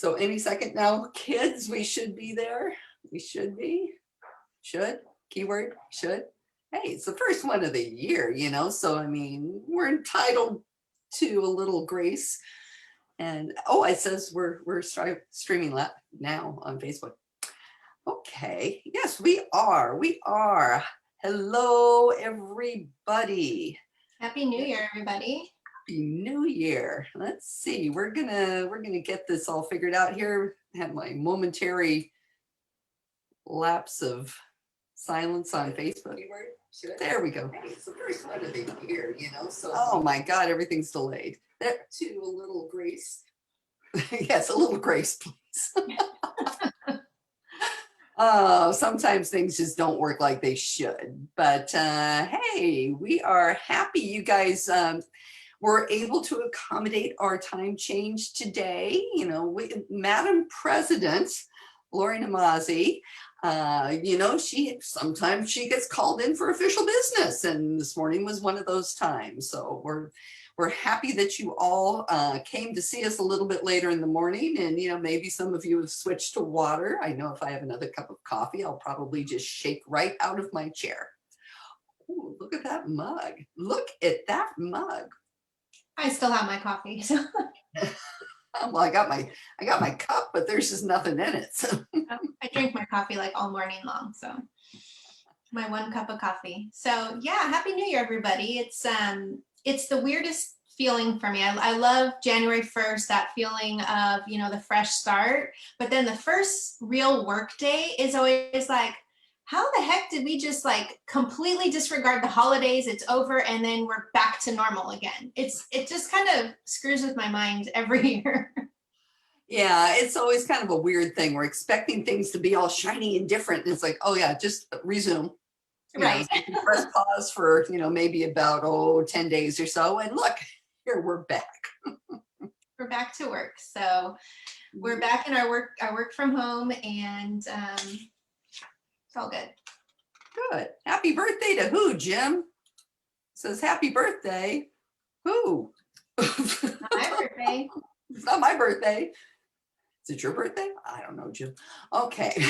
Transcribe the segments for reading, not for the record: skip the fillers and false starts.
So any second now, kids, we should be there. We should be. Should. Keyword, should. Hey, it's the first one of the year, so I mean, we're entitled to a little grace. And it says we're streaming now on Facebook. Okay, yes, we are. We are. Hello, everybody. Happy New Year, everybody. Happy New Year. Let's see. We're gonna get this all figured out here. Have my momentary lapse of silence on Facebook. There we go. It's the first one of the year, so oh my God, everything's delayed. There too, a little grace. Yes, a little grace, please. Sometimes things just don't work like they should. But hey, we are happy you guys were able to accommodate our time change today. Madam President Lori Namazi, sometimes she gets called in for official business, and this morning was one of those times. So we're happy that you all came to see us a little bit later in the morning, and maybe some of you have switched to water. I know if I have another cup of coffee, I'll probably just shake right out of my chair. Ooh, look at that mug. Look at that mug. I still have my coffee. So. Well, I got my cup, but there's just nothing in it. So. I drink my coffee like all morning long. So my 1 cup of coffee. So yeah, Happy New Year, everybody. It's the weirdest feeling for me. I love January 1st, that feeling of, the fresh start. But then the first real work day is always like, how the heck did we just completely disregard the holidays? It's over, and then we're back to normal again. It just kind of screws with my mind every year. Yeah, it's always kind of a weird thing. We're expecting things to be all shiny and different. And it's like, oh yeah, just resume. Right. Press pause for, maybe about 10 days or so. And look, here we're back. We're back to work. So we're back in our work from home, and it's all good. Good. Happy birthday to who, Jim? It says happy birthday. Who? Not my birthday. It's not my birthday. Is it your birthday? I don't know, Jim. Okay.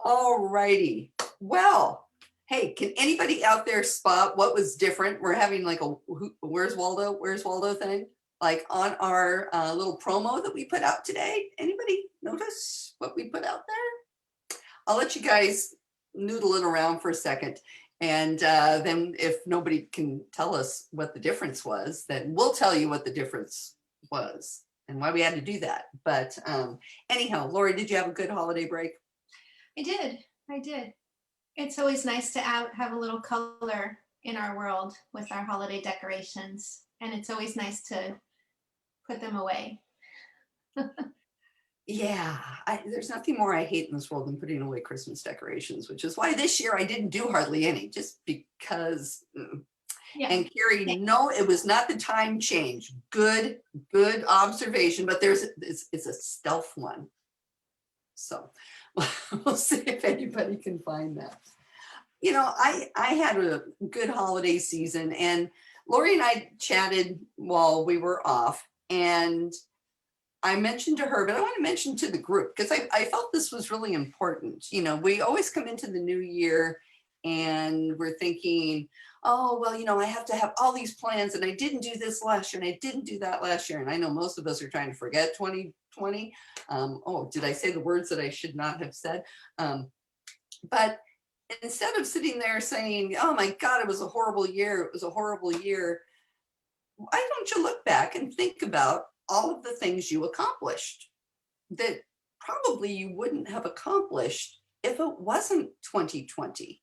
All righty. Well, hey, can anybody out there spot what was different? We're having like a Where's Waldo thing, like on our little promo that we put out today. Anybody notice what we put out there? I'll let you guys noodle it around for a second. And then if nobody can tell us what the difference was, then we'll tell you what the difference was and why we had to do that. But anyhow, Lori, did you have a good holiday break? I did. It's always nice to have a little color in our world with our holiday decorations. And it's always nice to put them away. Yeah, there's nothing more I hate in this world than putting away Christmas decorations, which is why this year I didn't do hardly any, just because. Yeah. And Carrie, no, it was not the time change. Good observation, but it's a stealth one. So we'll see if anybody can find that. I had a good holiday season, and Lori and I chatted while we were off, and I mentioned to her, but I want to mention to the group because I felt this was really important. We always come into the new year and we're thinking, oh, well, I have to have all these plans, and I didn't do this last year, and I didn't do that last year. And I know most of us are trying to forget 2020. Did I say the words that I should not have said? But instead of sitting there saying, oh my God, it was a horrible year, why don't you look back and think about all of the things you accomplished that probably you wouldn't have accomplished if it wasn't 2020,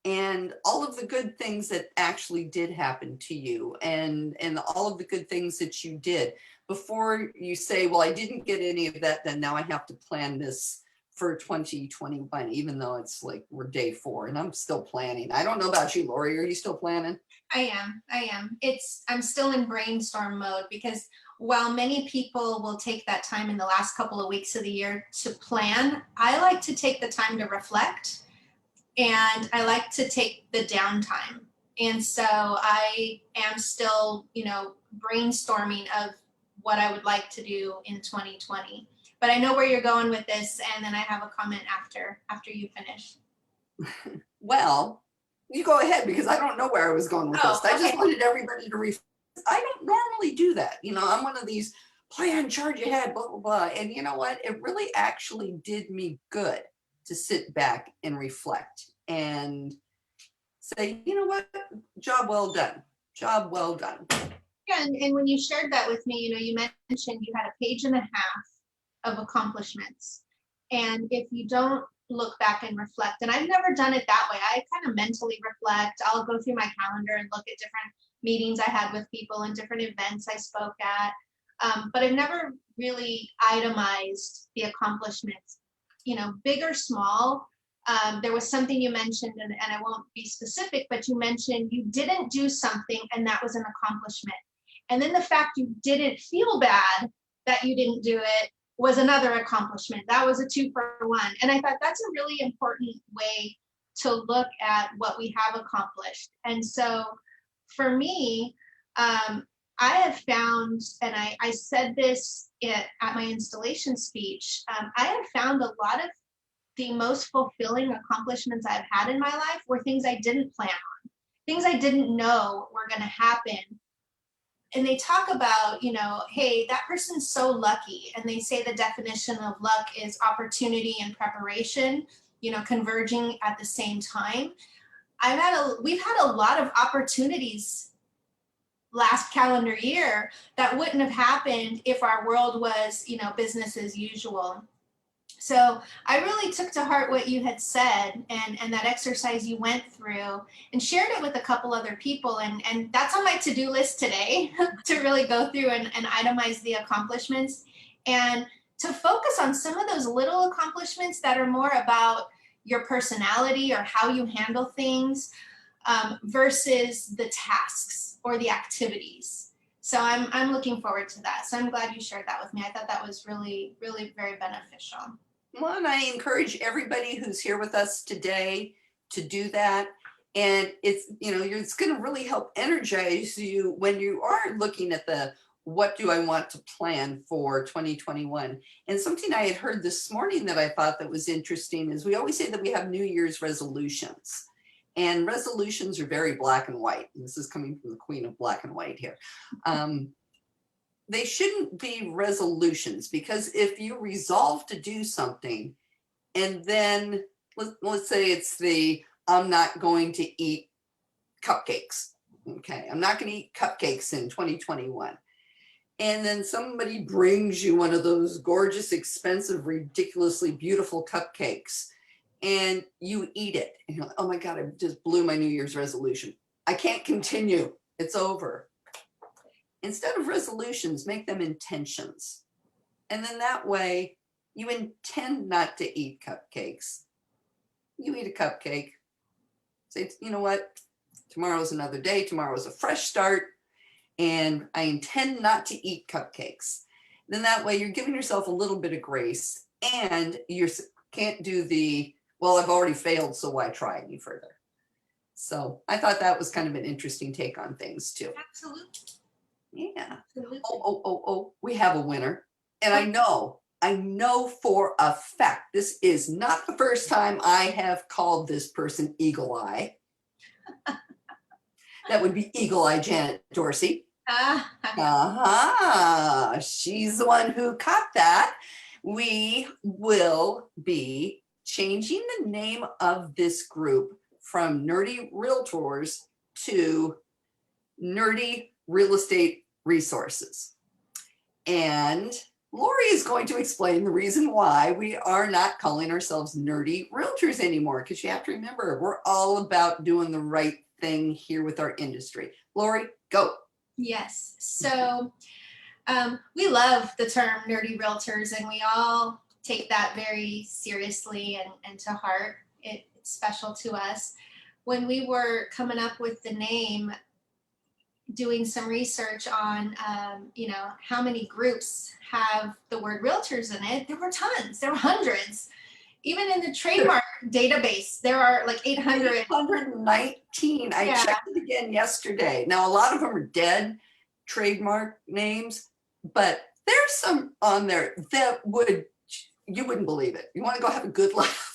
and all of the good things that actually did happen to you, and all of the good things that you did, before you say, well, I didn't get any of that, then now I have to plan this for 2021, even though it's like we're day 4 and I'm still planning. I don't know about you, Lori, are you still planning? I am. I'm still in brainstorm mode, because while many people will take that time in the last couple of weeks of the year to plan, I like to take the time to reflect, and I like to take the downtime. And so I am still, brainstorming of what I would like to do in 2020. But I know where you're going with this, and then I have a comment after you finish. Well, you go ahead, because I don't know where I was going with this. I just wanted everybody to I don't normally do that. You know, I'm one of these plan, charge ahead, blah, blah, blah. And you know what? It really actually did me good to sit back and reflect and say, you know what? Job well done. Job well done. Yeah, and when you shared that with me, you know, you mentioned you had a page and a half of accomplishments. And if you don't look back and reflect, and I've never done it that way, I kind of mentally reflect. I'll go through my calendar and look at different meetings I had with people and different events I spoke at. But I've never really itemized the accomplishments, you know, big or small. There was something you mentioned, and I won't be specific, but you mentioned you didn't do something and that was an accomplishment. And then the fact you didn't feel bad that you didn't do it was another accomplishment. That was a 2-for-1. And I thought that's a really important way to look at what we have accomplished. And so for me, I have found, and I said this at my installation speech, I have found a lot of the most fulfilling accomplishments I've had in my life were things I didn't plan on, things I didn't know were going to happen. And they talk about, you know, hey, that person's so lucky. And they say the definition of luck is opportunity and preparation, you know, converging at the same time. We've had a lot of opportunities last calendar year that wouldn't have happened if our world was, you know, business as usual. So I really took to heart what you had said and that exercise you went through and shared it with a couple other people. And that's on my to-do list today to really go through and itemize the accomplishments and to focus on some of those little accomplishments that are more about your personality or how you handle things versus the tasks or the activities. So I'm looking forward to that. So I'm glad you shared that with me. I thought that was really, really very beneficial. Well, and I encourage everybody who's here with us today to do that. And it's, you know, it's going to really help energize you when you are looking at the, what do I want to plan for 2021? And something I had heard this morning that I thought that was interesting is we always say that we have New Year's resolutions. And resolutions are very black and white. And this is coming from the queen of black and white here. They shouldn't be resolutions, because if you resolve to do something and then let's say it's I'm not going to eat cupcakes. Okay, I'm not going to eat cupcakes in 2021. And then somebody brings you one of those gorgeous, expensive, ridiculously beautiful cupcakes and you eat it. And you're like, oh my God, I just blew my New Year's resolution. I can't continue. It's over. Instead of resolutions, make them intentions. And then that way you intend not to eat cupcakes. You eat a cupcake. Say, you know what? Tomorrow's another day. Tomorrow's a fresh start. And I intend not to eat cupcakes. Then that way you're giving yourself a little bit of grace and you can't do well, I've already failed, so why try any further? So I thought that was kind of an interesting take on things too. Absolutely. Yeah. Absolutely. Oh, we have a winner. And I know for a fact, this is not the first time I have called this person Eagle Eye. That would be Eagle Eye Janet Dorsey. She's the one who caught that. We will be changing the name of this group from Nerdy Realtors to Nerdy Real Estate Resources. And Lori is going to explain the reason why we are not calling ourselves Nerdy Realtors anymore, because you have to remember, we're all about doing the right thing here with our industry. Lori, go. Yes. So we love the term Nerdy Realtors, and we all take that very seriously and to heart. It's special to us. When we were coming up with the name, doing some research on, you know, how many groups have the word realtors in it, there were tons, there were hundreds. Even in the trademark database, there are like 819. I checked it again yesterday. Now, a lot of them are dead trademark names, but there's some on there that you wouldn't believe it. You want to go have a good laugh.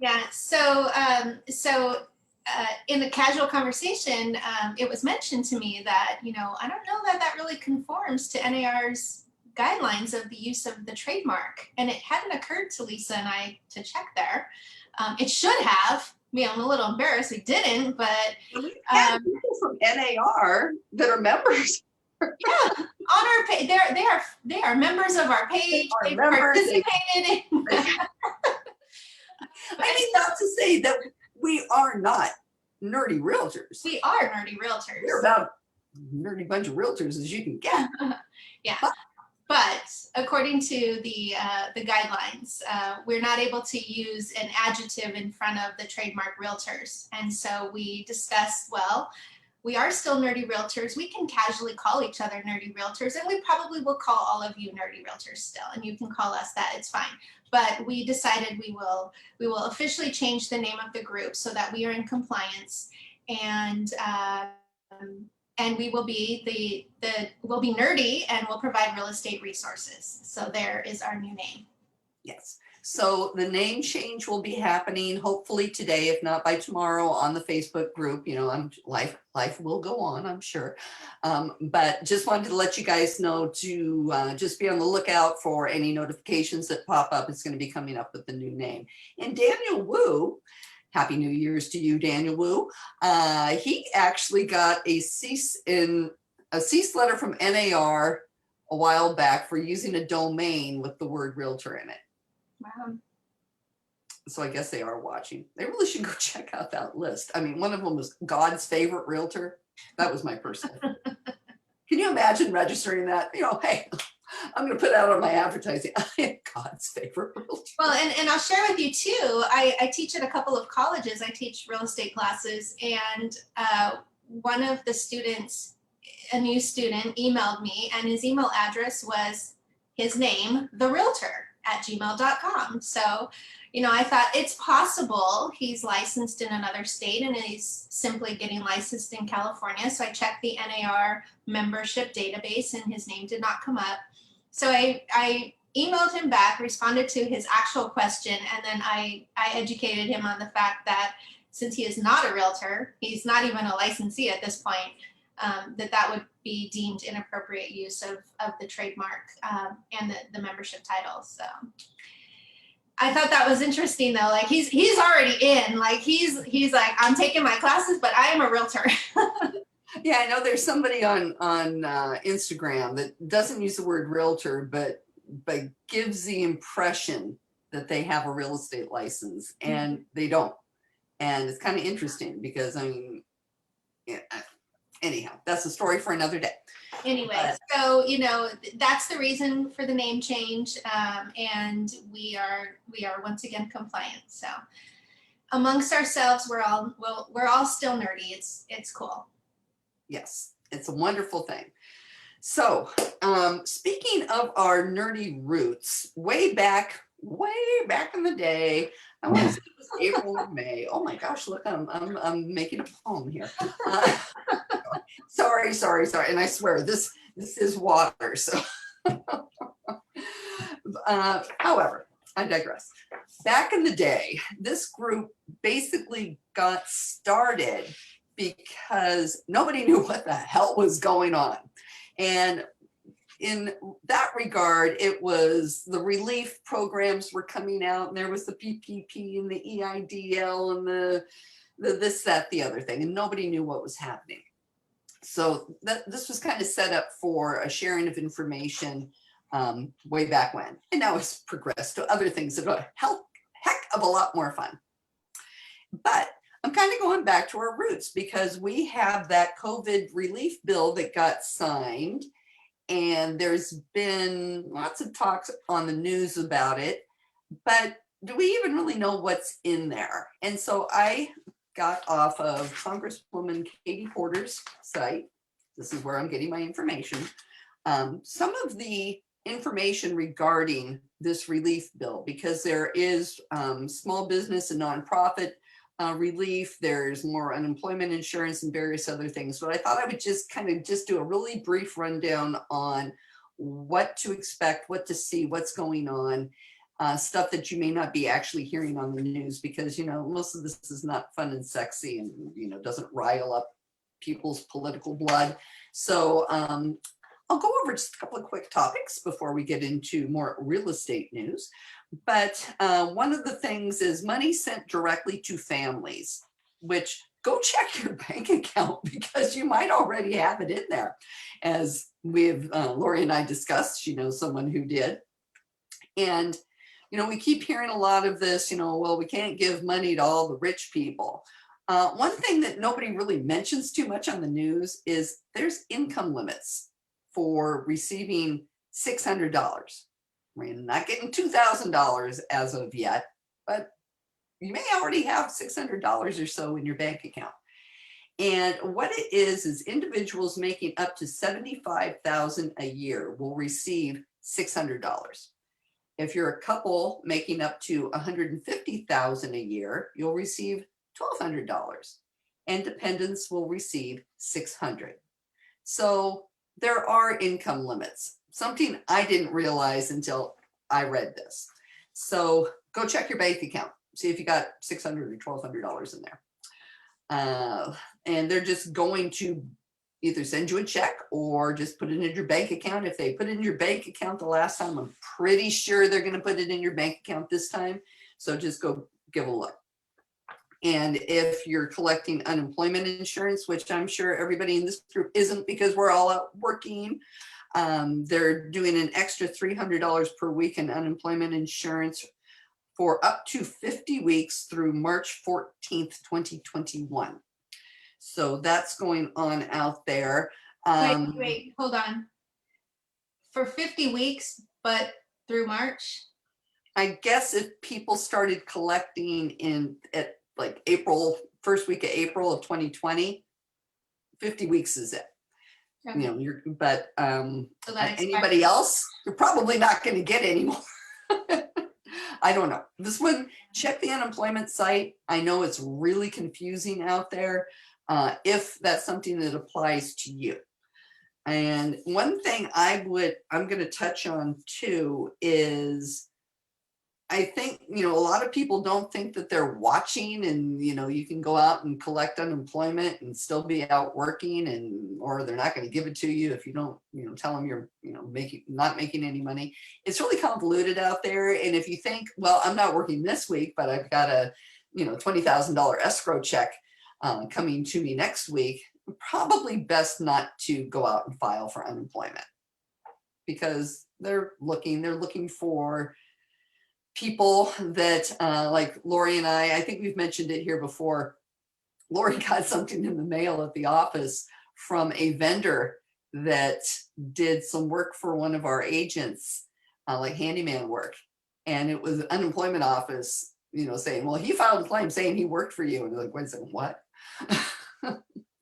Yeah. So, in a casual conversation, it was mentioned to me that, I don't know that that really conforms to NAR's guidelines of the use of the trademark. And it hadn't occurred to Lisa and I to check there. It should have. I'm a little embarrassed we didn't, but We have people from NAR that are members. Yeah, on our page, they are members of our page. They participated in. I mean, not to say that we are not nerdy realtors. We are nerdy realtors. We're about nerdy bunch of realtors as you can get. Yeah. But according to the guidelines, we're not able to use an adjective in front of the trademark realtors. And so we discussed, well, we are still nerdy realtors. We can casually call each other nerdy realtors, and we probably will call all of you nerdy realtors still, and you can call us that, it's fine. But we decided we will officially change the name of the group so that we are in compliance, and we will be we'll be nerdy and we'll provide real estate resources. So there is our new name. Yes. So the name change will be happening hopefully today, if not by tomorrow, on the Facebook group. Life will go on, I'm sure. But just wanted to let you guys know to just be on the lookout for any notifications that pop up. It's going to be coming up with the new name. And Daniel Wu, Happy New Year's to you, Daniel Wu. He actually got a cease letter from NAR a while back for using a domain with the word realtor in it. Wow. So I guess they are watching. They really should go check out that list. I mean, one of them was God's favorite realtor. That was my personal. Can you imagine registering that? Hey, I'm going to put out on my advertising, I am God's favorite realtor. Well, and I'll share with you too, I teach at a couple of colleges. I teach real estate classes, and one of the students, a new student, emailed me, and his email address was his name, the realtor, @gmail.com. So, I thought it's possible he's licensed in another state and he's simply getting licensed in California. So I checked the NAR membership database and his name did not come up. So I emailed him back, responded to his actual question, and then I educated him on the fact that since he is not a realtor, he's not even a licensee at this point, that would be deemed inappropriate use of the trademark and the membership title. So I thought that was interesting though. Like he's already in. Like he's like, I'm taking my classes, but I am a realtor. Yeah, I know there's somebody on Instagram that doesn't use the word realtor, but gives the impression that they have a real estate license, and they don't. And it's kind of interesting because anyhow, that's a story for another day. Anyway, so that's the reason for the name change, and we are once again compliant. So amongst ourselves, we're all still nerdy. It's cool. Yes, it's a wonderful thing. So speaking of our nerdy roots, way back in the day, I want to say it was April or May. Oh my gosh, look, I'm making a poem here. Sorry. And I swear this is water. So, however, I digress. Back in the day, this group basically got started because nobody knew what the hell was going on. And in that regard, it was the relief programs were coming out, and there was the PPP and the EIDL and the this, that, the other thing, and nobody knew what was happening. So this was kind of set up for a sharing of information way back when. And now it's progressed to other things that are heck of a lot more fun. But I'm kind of going back to our roots because we have that COVID relief bill that got signed, and there's been lots of talks on the news about it, but do we even really know what's in there? And so I got off of Congresswoman Katie Porter's site. This is where I'm getting my information. Some of the information regarding this relief bill, because there is small business and nonprofit relief. There's more unemployment insurance and various other things. But I thought I would just kind of just do a really brief rundown on what to expect, what to see, what's going on, stuff that you may not be actually hearing on the news, because, you know, most of this is not fun and sexy and, you know, doesn't rile up people's political blood. So I'll go over just a couple of quick topics before we get into more real estate news. But one of the things is money sent directly to families, which go check your bank account because you might already have it in there. As we've, Lori and I discussed, she knows someone who did. And, you know, we keep hearing a lot of this, you know, well, we can't give money to all the rich people. One thing that nobody really mentions too much on the news is there's income limits for receiving $600. We're not getting $2,000 as of yet, but you may already have $600 or so in your bank account. And what it is individuals making up to $75,000 a year will receive $600. If you're a couple making up to $150,000 a year, you'll receive $1,200, and dependents will receive $600. So there are income limits, something I didn't realize until I read this. So go check your bank account, see if you got $600 or $1,200 in there. And they're just going to either send you a check or just put it in your bank account. If they put it in your bank account the last time, I'm pretty sure they're going to put it in your bank account this time. So just go give a look. And if you're collecting unemployment insurance, which I'm sure everybody in this group isn't because we're all out working, they're doing an extra $300 per week in unemployment insurance for up to 50 weeks through March 14th, 2021. So that's going on out there. Wait, hold on. For 50 weeks, but through March? I guess if people started collecting at like April, first week of April of 2020, 50 weeks is it. Okay. You know, but so anybody else, you're probably not going to get any more. I don't know. This one, check the unemployment site. I know it's really confusing out there if that's something that applies to you. And one thing I'm going to touch on too is I think, you know, a lot of people don't think that they're watching and, you know, you can go out and collect unemployment and still be out working or they're not going to give it to you if you don't, you know, tell them you're, you know, not making any money. It's really convoluted out there. And if you think, well, I'm not working this week, but I've got a, you know, $20,000 escrow check coming to me next week, probably best not to go out and file for unemployment because they're looking for people that like Lori and I think we've mentioned it here before. Lori got something in the mail at the office from a vendor that did some work for one of our agents, like handyman work. And it was an unemployment office, you know, saying, well, he filed a claim saying he worked for you. And they're like, wait a second, what?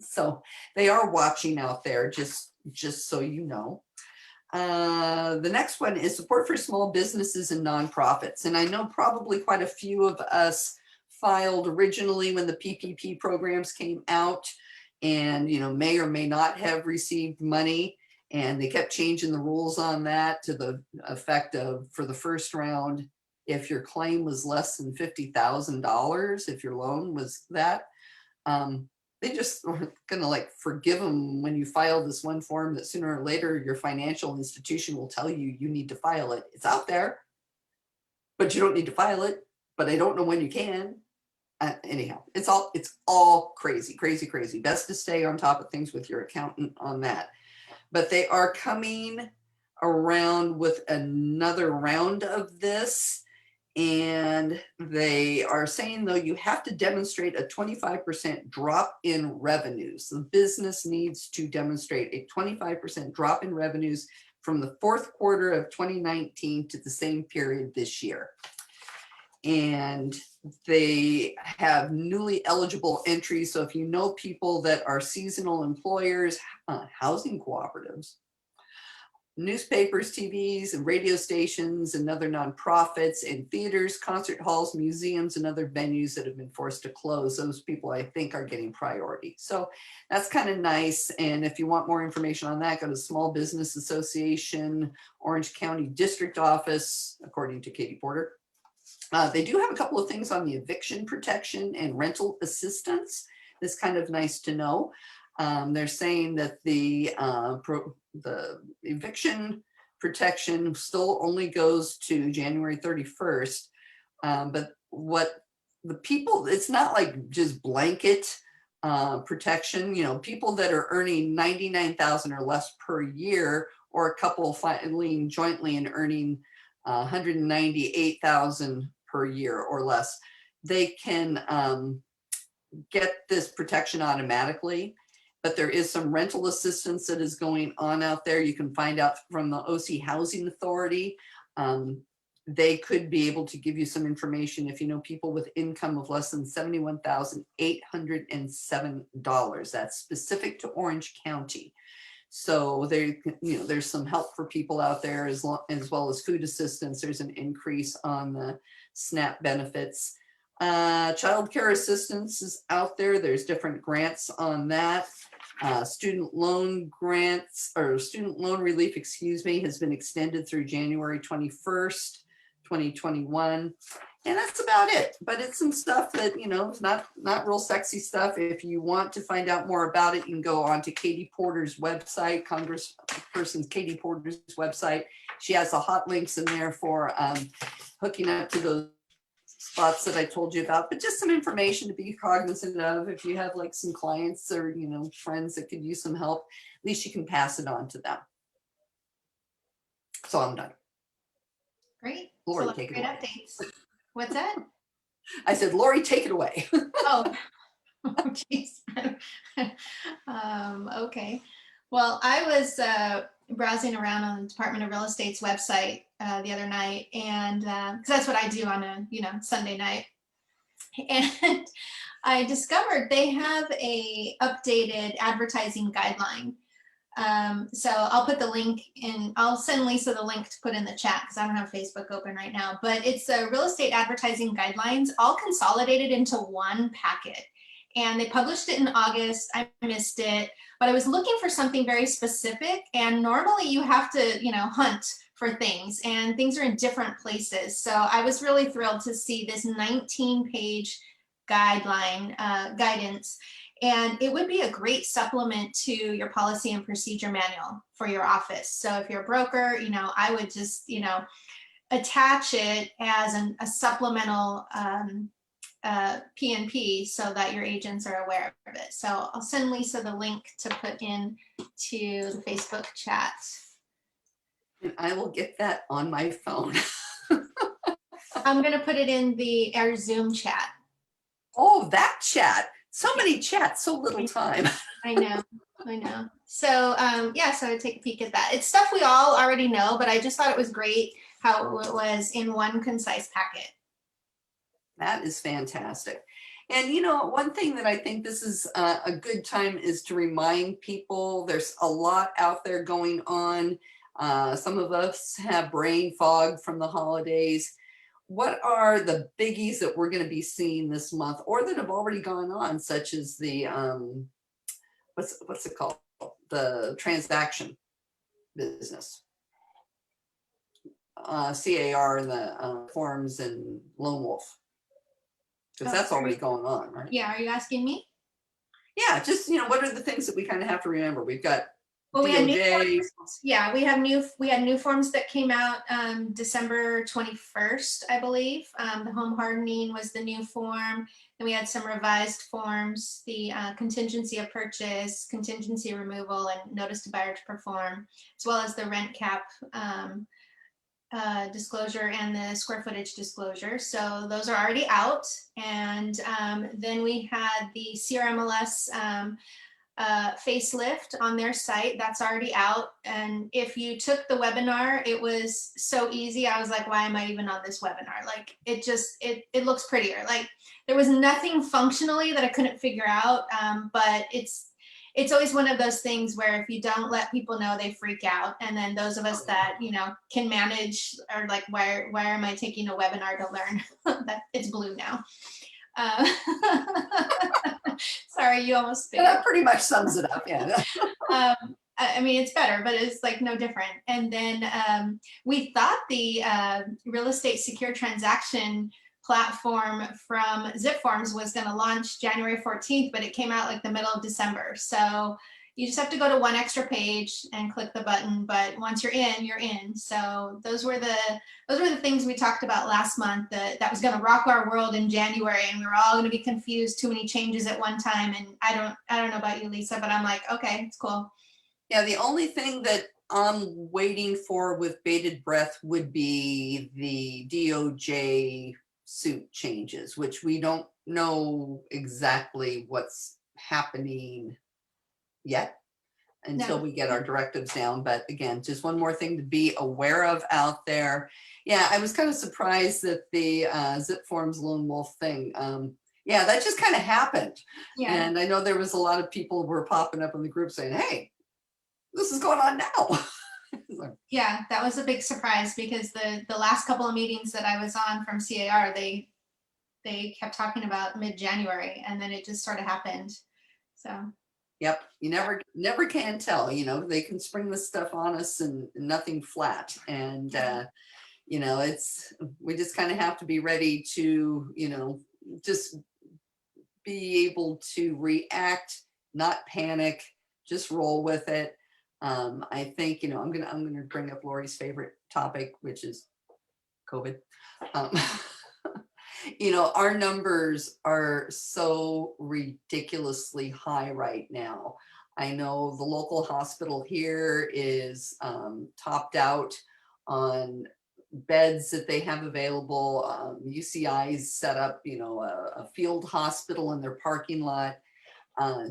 So they are watching out there, just so you know. The next one is support for small businesses and nonprofits. And I know probably quite a few of us filed originally when the PPP programs came out and, you know, may or may not have received money. And they kept changing the rules on that to the effect of, for the first round, if your claim was less than $50,000, if your loan was that, they just were going to like forgive them when you file this one form that sooner or later your financial institution will tell you you need to file it. It's out there, but you don't need to file it. But I don't know when you can. Anyhow, it's all crazy. Best to stay on top of things with your accountant on that. But they are coming around with another round of this. And they are saying, though, you have to demonstrate a 25% drop in revenues. The business needs to demonstrate a 25% drop in revenues from the fourth quarter of 2019 to the same period this year. And they have newly eligible entries. So if you know people that are seasonal employers, housing cooperatives, newspapers, TVs, and radio stations, and other nonprofits, and theaters, concert halls, museums, and other venues that have been forced to close. Those people, I think, are getting priority. So that's kind of nice. And if you want more information on that, go to Small Business Association, Orange County District Office, according to Katie Porter. They do have a couple of things on the eviction protection and rental assistance. That's kind of nice to know. They're saying that the eviction protection still only goes to January 31st. But what the people, it's not like just blanket protection. You know, people that are earning 99,000 or less per year, or a couple filing jointly and earning 198,000 per year or less, they can get this protection automatically. But there is some rental assistance that is going on out there. You can find out from the OC Housing Authority. They could be able to give you some information if you know people with income of less than $71,807. That's specific to Orange County. So there, you know, there's some help for people out there as well as food assistance. There's an increase on the SNAP benefits. Child care assistance is out there. There's different grants on that. Student loan grants, or student loan relief, excuse me, has been extended through January 21st, 2021. And that's about it. But it's some stuff that, you know, is not real sexy stuff. If you want to find out more about it, you can go on to Katie Porter's website, Congressperson Katie Porter's website. She has the hot links in there for hooking up to those spots that I told you about, but just some information to be cognizant of. If you have like some clients or, you know, friends that could use some help, at least you can pass it on to them. So I'm done. Great. Lori, so take it great away. Updates. What's that? I said, Lori, take it away. Oh, geez. Okay. Well, I was browsing around on the Department of Real Estate's website the other night, and because that's what I do on a Sunday night, and I discovered they have a updated advertising guideline. So I'll put the link in, I'll send Lisa the link to put in the chat because I don't have Facebook open right now, but it's a real estate advertising guidelines all consolidated into one packet. And they published it in August. I missed it, but I was looking for something very specific. And normally you have to, hunt for things, and things are in different places. So I was really thrilled to see this 19-page guidance. And it would be a great supplement to your policy and procedure manual for your office. So if you're a broker, I would just, attach it as a supplemental PNP so that your agents are aware of it. So I'll send Lisa the link to put in to the Facebook chat. And I will get that on my phone. I'm going to put it in our Zoom chat. Oh, that chat. So many chats, so little time. I know. So so I take a peek at that. It's stuff we all already know, but I just thought it was great how it was in one concise packet. That is fantastic. And, one thing that I think this is a good time is to remind people there's a lot out there going on. Some of us have brain fog from the holidays. What are the biggies that we're going to be seeing this month or that have already gone on, such as the, what's it called? The transaction business. CAR and the forms and Lone Wolf. Because that's already going on, right? Yeah, are you asking me? Yeah, just, what are the things that we kind of have to remember? We've got well, DOJ. we had new forms that came out December 21st, I believe. The home hardening was the new form. And we had some revised forms, the contingency of purchase, contingency removal, and notice to buyer to perform, as well as the rent cap disclosure and the square footage disclosure. So those are already out. And then we had the CRMLS facelift on their site. That's already out. And if you took the webinar, it was so easy. I was like, why am I even on this webinar? Like, it looks prettier. Like, there was nothing functionally that I couldn't figure out, but it's always one of those things where if you don't let people know, they freak out. And then those of us that, you know, can manage are like, why am I taking a webinar to learn? That it's blue now. Sorry, you almost spit. That pretty much sums it up. Yeah. I mean, it's better, but it's like no different. And then we thought the real estate secure transaction platform from Zip Forms was going to launch January 14th, but it came out like the middle of December. So you just have to go to one extra page and click the button. But once you're in, you're in. So those were the things we talked about last month that was going to rock our world in January, and we were all going to be confused, too many changes at one time. And I don't know about you, Lisa, but I'm like, okay, it's cool. Yeah, the only thing that I'm waiting for with bated breath would be the DOJ suit changes, which we don't know exactly what's happening yet until we get our directives down. But again, just one more thing to be aware of out there. Yeah, I was kind of surprised that the Zip Forms Lone Wolf thing, yeah, that just kind of happened. Yeah. And I know there was a lot of people who were popping up in the group saying, hey, this is going on now. Yeah, that was a big surprise because the last couple of meetings that I was on from CAR, they kept talking about mid-January, and then it just sort of happened. So yep, you never can tell, you know, they can spring this stuff on us and nothing flat. And you know, we just kind of have to be ready to, you know, just be able to react, not panic, just roll with it. I think, you know, I'm gonna bring up Lori's favorite topic, which is COVID. You know, our numbers are so ridiculously high right now. I know the local hospital here is topped out on beds that they have available. UCI's set up, you know, a field hospital in their parking lot.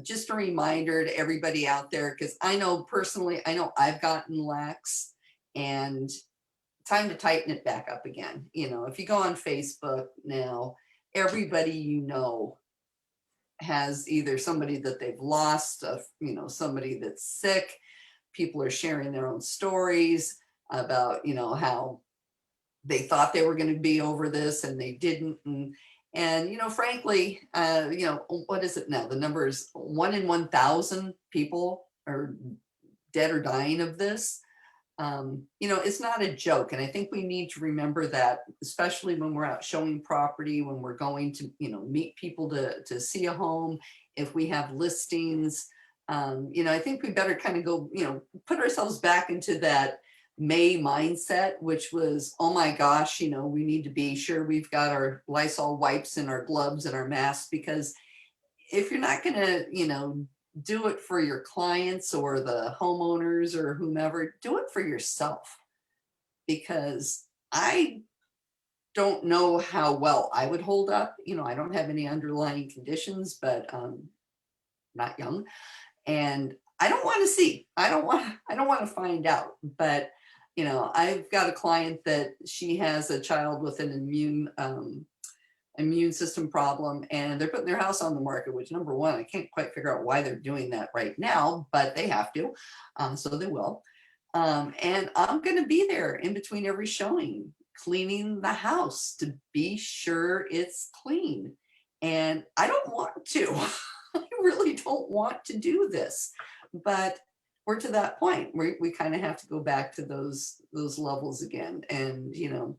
Just a reminder to everybody out there, because I know personally, I know I've gotten lax, and time to tighten it back up again. You know, if you go on Facebook now, everybody you know has either somebody that they've lost, you know, somebody that's sick. People are sharing their own stories about, you know, how they thought they were going to be over this and they didn't. And you know, frankly, you know, what is it now? The number is 1 in 1,000 people are dead or dying of this. You know, it's not a joke. And I think we need to remember that, especially when we're out showing property, when we're going to, you know, meet people to see a home, if we have listings, you know, I think we better kind of go, you know, put ourselves back into that May mindset, which was, oh my gosh, you know, we need to be sure we've got our Lysol wipes and our gloves and our masks, because if you're not going to, you know, do it for your clients or the homeowners or whomever, do it for yourself. Because I don't know how well I would hold up. You know, I don't have any underlying conditions, but not young. And I don't want to see, I don't want to find out. But you know, I've got a client that she has a child with an immune system problem, and they're putting their house on the market, which, number one, I can't quite figure out why they're doing that right now, but they have to, so they will. And I'm going to be there in between every showing, cleaning the house to be sure it's clean. And I don't want to. I really don't want to do this, but we're to that point where we kind of have to go back to those levels again. And, you know,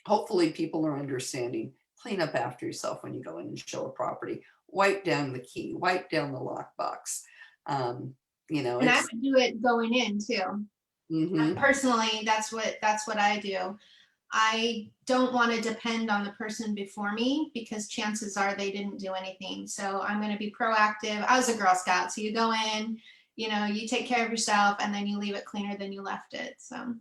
hopefully people are understanding. Clean up after yourself when you go in and show a property. Wipe down the key, wipe down the lockbox. You know, and I would do it going in too. Mm-hmm. Personally, that's what I do. I don't want to depend on the person before me, because chances are they didn't do anything. So I'm going to be proactive. I was a Girl Scout, so you go in, you know, you take care of yourself, and then you leave it cleaner than you left it. So.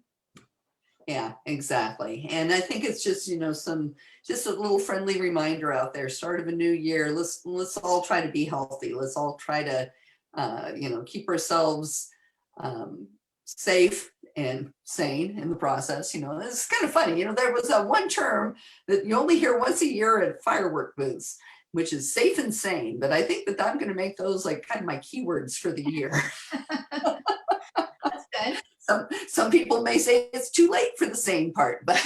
Yeah, exactly. And I think it's just, you know, just a little friendly reminder out there, start of a new year. Let's all try to be healthy. Let's all try to, you know, keep ourselves safe and sane in the process. You know, it's kind of funny. You know, there was one term that you only hear once a year at firework booths, which is safe and sane, but I think that I'm going to make those like kind of my keywords for the year. That's good. Some people may say it's too late for the sane part, but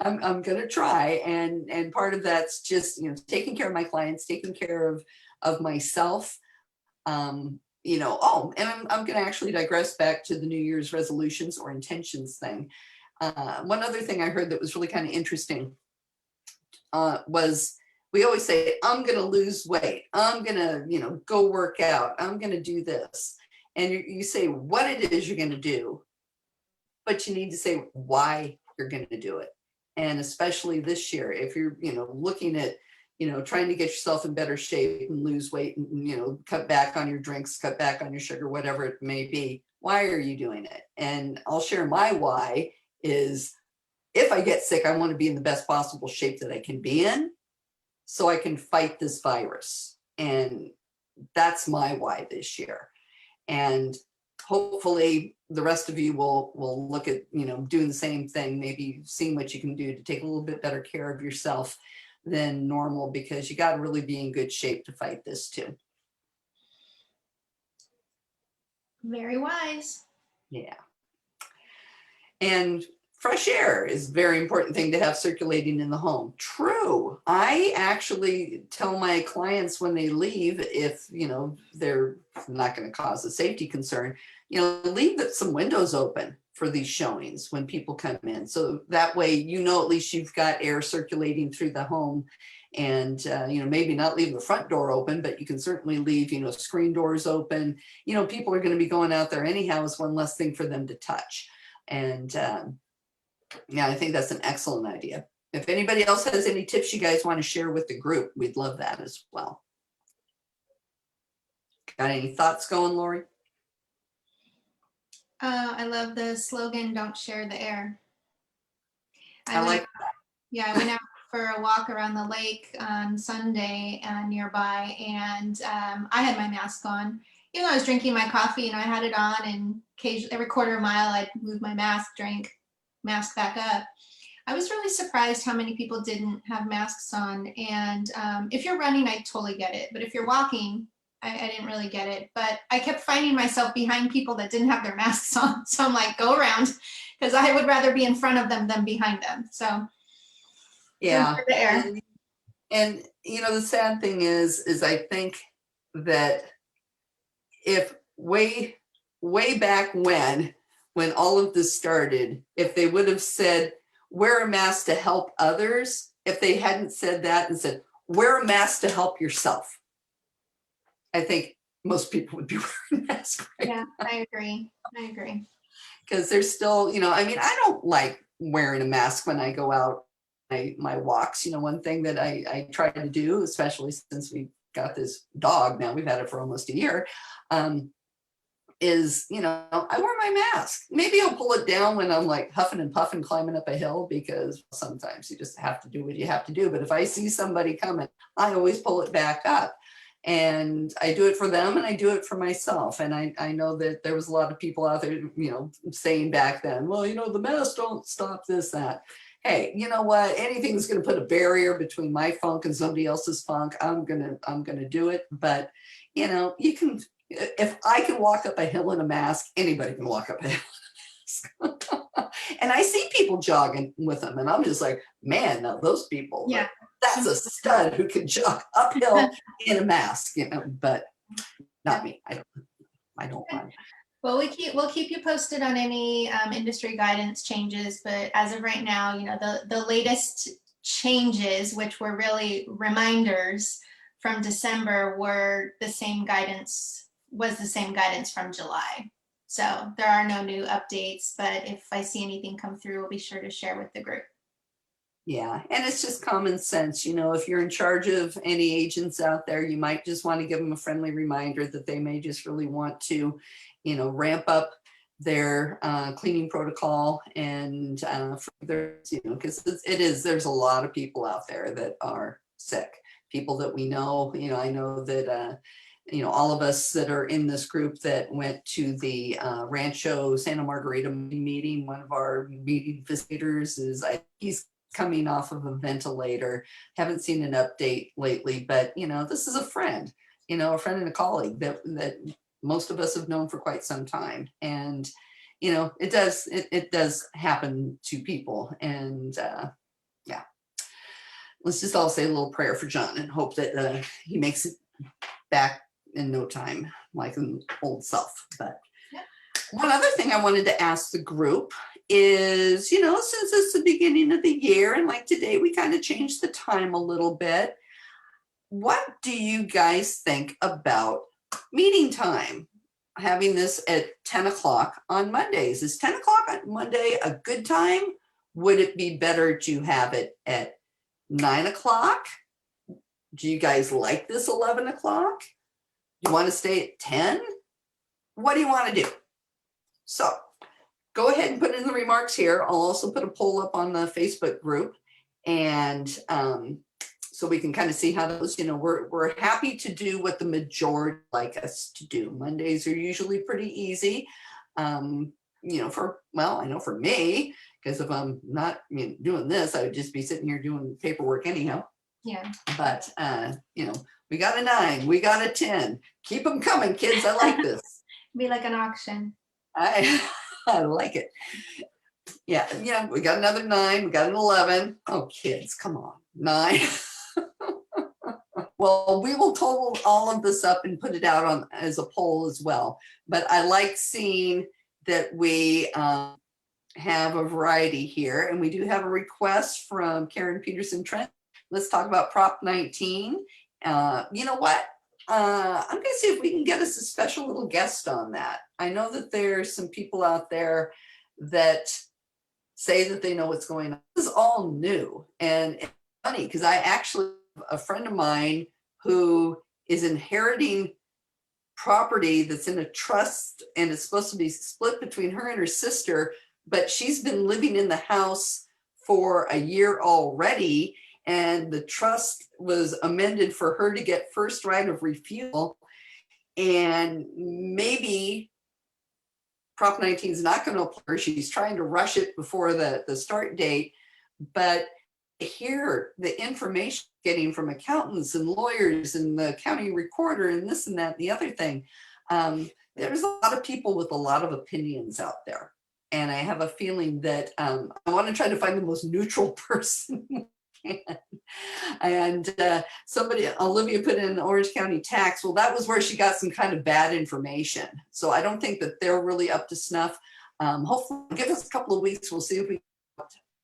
I'm going to try. And part of that's just, taking care of my clients, taking care of myself. And I'm going to actually digress back to the New Year's resolutions or intentions thing. One other thing I heard that was really kind of interesting was we always say, I'm going to lose weight. I'm going to, go work out. I'm going to do this. And you say what it is you're going to do, but you need to say why you're going to do it. And especially this year, if you're, looking at, trying to get yourself in better shape and lose weight and, cut back on your drinks, cut back on your sugar, whatever it may be, why are you doing it? And I'll share my why is if I get sick, I want to be in the best possible shape that I can be in so I can fight this virus. And that's my why this year. And hopefully the rest of you will look at, doing the same thing, maybe seeing what you can do to take a little bit better care of yourself than normal, because you got to really be in good shape to fight this too. Very wise. Yeah. And fresh air is a very important thing to have circulating in the home. True. I actually tell my clients when they leave, if, they're not going to cause a safety concern, leave some windows open for these showings when people come in. So that way, at least you've got air circulating through the home. And, maybe not leave the front door open, but you can certainly leave, screen doors open. People are going to be going out there anyhow. It's one less thing for them to touch. And I think that's an excellent idea. If anybody else has any tips you guys want to share with the group, we'd love that as well. Got any thoughts going, Lori? I love the slogan, don't share the air. I like that. Yeah, I went out for a walk around the lake on Sunday nearby, and I had my mask on. Even though I was drinking my coffee, I had it on, and occasionally, every quarter mile, I'd move my mask back up. I was really surprised how many people didn't have masks on. And if you're running, I totally get it. But if you're walking, I didn't really get it. But I kept finding myself behind people that didn't have their masks on. So I'm like, go around, because I would rather be in front of them than behind them. So yeah. And the sad thing is I think that if way back when all of this started, if they would have said, wear a mask to help others, if they hadn't said that and said, wear a mask to help yourself, I think most people would be wearing masks. Right? Yeah, I agree. Because there's still, I don't like wearing a mask when I go out my walks. One thing that I try to do, especially since we got this dog now, we've had it for almost a year, is, I wear my mask. Maybe I'll pull it down when I'm like huffing and puffing climbing up a hill, because sometimes you just have to do what you have to do. But if I see somebody coming, I always pull it back up. And I do it for them and I do it for myself. And I know that there was a lot of people out there, saying back then, well, the masks don't stop this, that. Hey, you know what? Anything that's going to put a barrier between my funk and somebody else's funk, I'm gonna do it. But you can, if I can walk up a hill in a mask, anybody can walk up a hill in a mask. And I see people jogging with them, and I'm just like, man, now those people, yeah, that's a stud who can jog uphill in a mask, but not me. I don't mind. Well, we'll keep you posted on any industry guidance changes, but as of right now, the latest changes, which were really reminders from December, was the same guidance from July. So there are no new updates, but if I see anything come through, we'll be sure to share with the group. Yeah, and it's just common sense. If you're in charge of any agents out there, you might just want to give them a friendly reminder that they may just really want to, ramp up their cleaning protocol and because there's a lot of people out there that are sick, people that we know. I know that all of us that are in this group that went to the Rancho Santa Margarita meeting, one of our meeting facilitators he's coming off of a ventilator. Haven't seen an update lately, but this is a friend, a friend and a colleague that most of us have known for quite some time. And, it does happen to people. And yeah, let's just all say a little prayer for John and hope that he makes it back in no time, like an old self. But one other thing I wanted to ask the group is, since it's the beginning of the year and like today, we kind of changed the time a little bit. What do you guys think about meeting time? Having this at 10 o'clock on Mondays. Is 10 o'clock on Monday a good time? Would it be better to have it at 9 o'clock? Do you guys like this 11 o'clock? Do you want to stay at 10? What do you want to do? So go ahead and put in the remarks here. I'll also put a poll up on the Facebook group, and so we can kind of see how those, we're happy to do what the majority like us to do. Mondays are usually pretty easy. I know for me, because if I'm not doing this, I would just be sitting here doing paperwork anyhow. Yeah. But, we got a 9, we got a 10. Keep them coming, kids. I like this. Be like an auction. I like it. Yeah, we got another 9, we got an 11. Oh, kids, come on, 9. Well, we will total all of this up and put it out as a poll as well. But I like seeing that we have a variety here, and we do have a request from Karen Peterson Trent. Let's talk about Prop 19. You know what? I'm going to see if we can get us a special little guest on that. I know that there's some people out there that say that they know what's going on. This is all new, and it's funny because I actually have a friend of mine who is inheriting property that's in a trust, and it's supposed to be split between her and her sister, but she's been living in the house for a year already, and the trust was amended for her to get first right of refusal. And maybe Prop 19 is not going to apply. She's trying to rush it before the start date. But here, the information getting from accountants and lawyers and the county recorder and this and that, and the other thing, there's a lot of people with a lot of opinions out there. And I have a feeling that I want to try to find the most neutral person. And Olivia put in Orange County Tax. Well, that was where she got some kind of bad information. So I don't think that they're really up to snuff. Hopefully, give us a couple of weeks. We'll see if we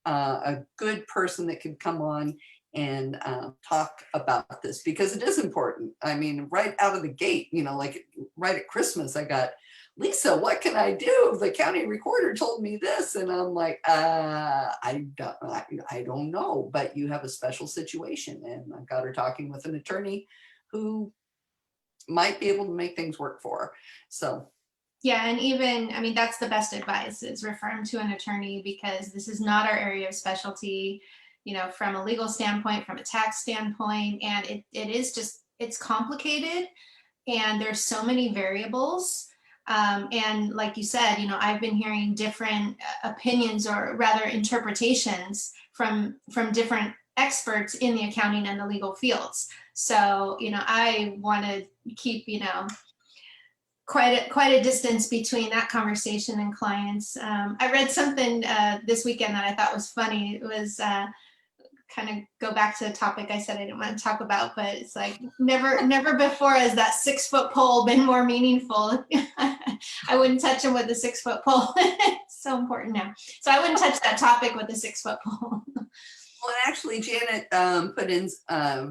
a good person that can come on and talk about this, because it is important. I mean, right out of the gate, like right at Christmas, I got, Lisa, what can I do? The county recorder told me this. And I'm like, I don't know, but you have a special situation. And I got her talking with an attorney who might be able to make things work for her. So yeah, and even, that's the best advice, is refer them to an attorney, because this is not our area of specialty, from a legal standpoint, from a tax standpoint, and it is just, it's complicated, and there's so many variables. And like you said, I've been hearing different opinions, or rather interpretations from different experts in the accounting and the legal fields. So, I want to keep, quite a distance between that conversation and clients. I read something this weekend that I thought was funny. It was kind of go back to the topic I said I didn't want to talk about, but it's like never before has that 6-foot pole been more meaningful. I wouldn't touch him with a 6-foot pole. It's so important now. So I wouldn't touch that topic with a 6-foot pole. Well, actually, Janet put in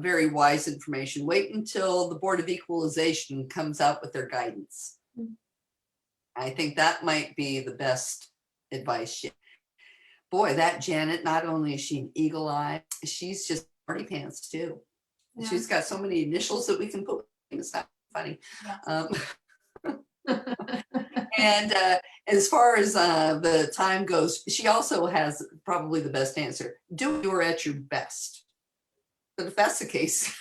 very wise information. Wait until the Board of Equalization comes out with their guidance. Mm-hmm. I think that might be the best advice. Boy, that Janet, not only is she an eagle eye, she's just party pants too. Yeah. She's got so many initials that we can put. It's not funny. Yeah. And as far as the time goes, she also has probably the best answer. Do your at your best. But if that's the case,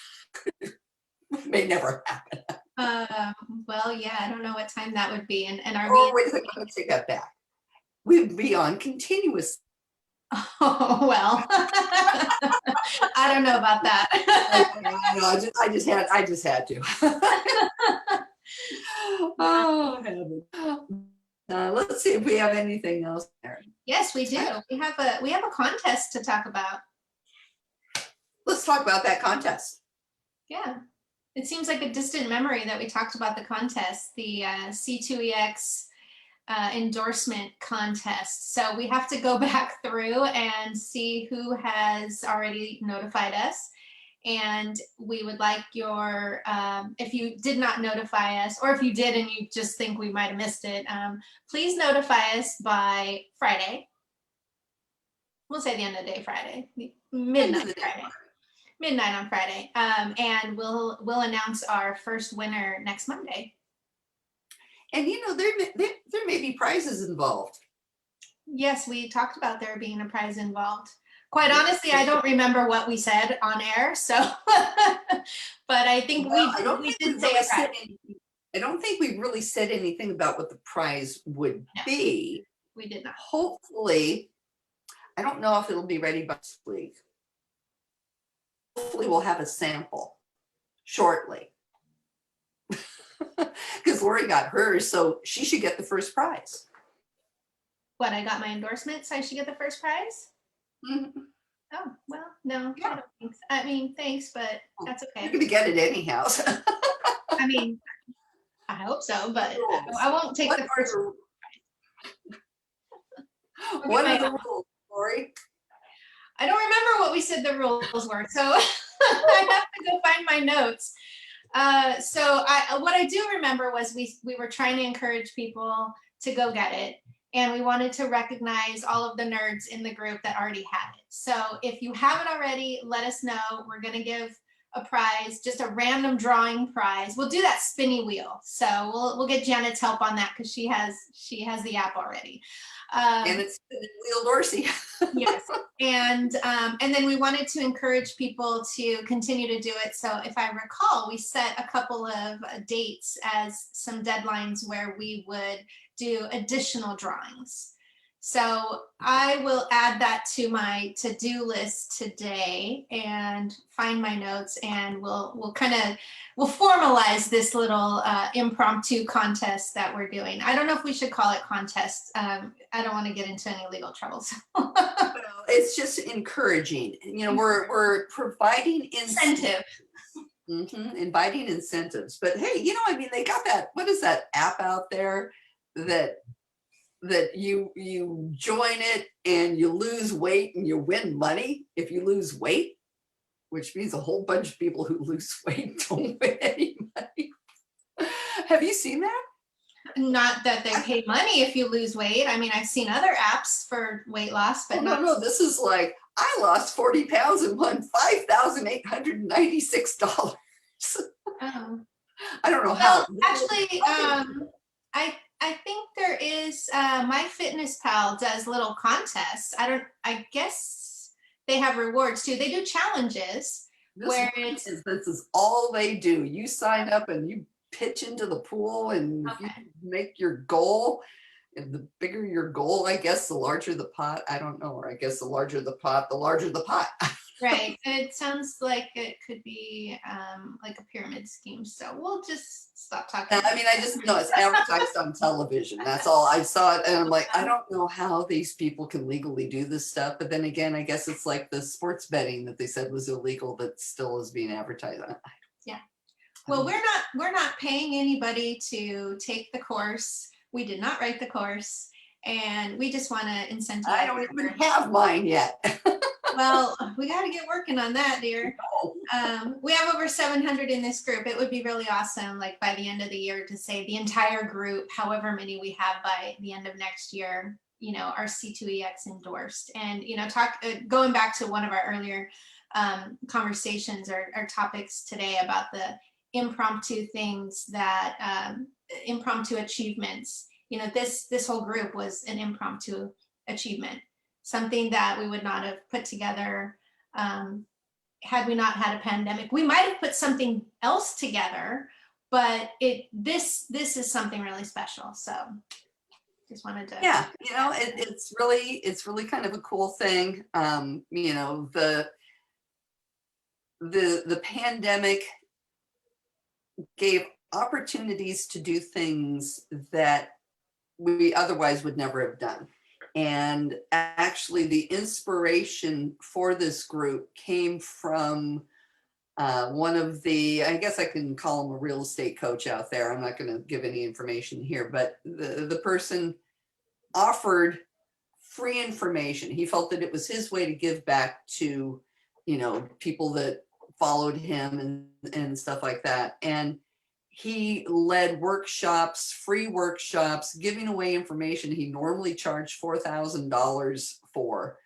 it may never happen. Well, yeah, I don't know what time that would be. And wait a second, let me take that back. We'd be on continuous. Oh, well, I don't know about that. I know, I just had to. Oh, heaven. Let's see if we have anything else there. Yes, we do. We have a contest to talk about. Let's talk about that contest. Yeah. It seems like a distant memory that we talked about the contest, the C2EX endorsement contest. So we have to go back through and see who has already notified us. And we would like your, if you did not notify us, or if you did and you just think we might have missed it, please notify us by Friday. We'll say the end of the day Friday, midnight Friday. Midnight on Friday, and we'll announce our first winner next Monday. And you know, there may be prizes involved. Yes, we talked about there being a prize involved. Quite honestly, I don't remember what we said on air, so but I think we did say a prize. I don't think we really said anything about what the prize would be. We did not. Hopefully, I don't know if it'll be ready by this week. Hopefully we'll have a sample shortly. Because Lori got hers, so she should get the first prize. What, I got my endorsement, so I should get the first prize? Mm-hmm. Oh, well, no, yeah. I don't think so. I mean, thanks, but that's okay. You're going to get it anyhow. I mean, I hope so, but I won't take the first prize. What are the rules, Lori? I don't remember what we said the rules were, so I have to go find my notes. So what I do remember was we were trying to encourage people to go get it, and we wanted to recognize all of the nerds in the group that already had it. So if you haven't already, let us know. We're going to give a prize, just a random drawing prize. We'll do that spinny wheel. So we'll get Janet's help on that because she has the app already. And it's Wheel Dorsey. Yes, and then we wanted to encourage people to continue to do it. So if I recall, we set a couple of dates as some deadlines where we would do additional drawings. So I will add that to my to-do list today and find my notes, and we'll formalize this little impromptu contest that we're doing. I don't know if we should call it contest. I don't want to get into any legal troubles. Well, it's just encouraging. You know, we're providing incentive. Inviting incentives. But hey, you know, I mean, they got that, what is that app out there that you join it and you lose weight and you win money if you lose weight, which means a whole bunch of people who lose weight don't win any money. Have you seen that? Not that they pay money if you lose weight. I mean, I've seen other apps for weight loss, but no, this is like, I lost 40 pounds and won $5,896. Oh. I don't know how. Actually, I think there is, MyFitnessPal does little contests. I guess they have rewards too. They do challenges this is all they do. You sign up and you pitch into the pool, and if you make your goal, and the bigger your goal, I guess, the larger the pot. I don't know, or I guess the larger the pot, the larger the pot. Right. It sounds like it could be like a pyramid scheme. So we'll just stop talking. I mean, I just know it's advertised on television. That's all. I saw it and I'm like, I don't know how these people can legally do this stuff. But then again, I guess it's like the sports betting that they said was illegal that still is being advertised. Yeah. Well, we're not paying anybody to take the course. We did not write the course, and we just want to incentivize. I don't even have mine yet. Well, we got to get working on that, dear. We have over 700 in this group. It would be really awesome, like by the end of the year, to say the entire group, however many we have by the end of next year, you know, are C2EX endorsed. And, you know, going back to one of our earlier conversations or topics today about the impromptu things that, impromptu achievements. You know, this whole group was an impromptu achievement. Something that we would not have put together had we not had a pandemic. We might have put something else together, but this is something really special. So Just wanted to. Yeah, it's really kind of a cool thing. The pandemic gave opportunities to do things that we otherwise would never have done. And actually the inspiration for this group came from one of the, I guess I can call him a real estate coach out there. I'm not going to give any information here, but the person offered free information. He felt that it was his way to give back to, people that followed him and stuff like that. And he led workshops, free workshops, giving away information he normally charged $4,000 for.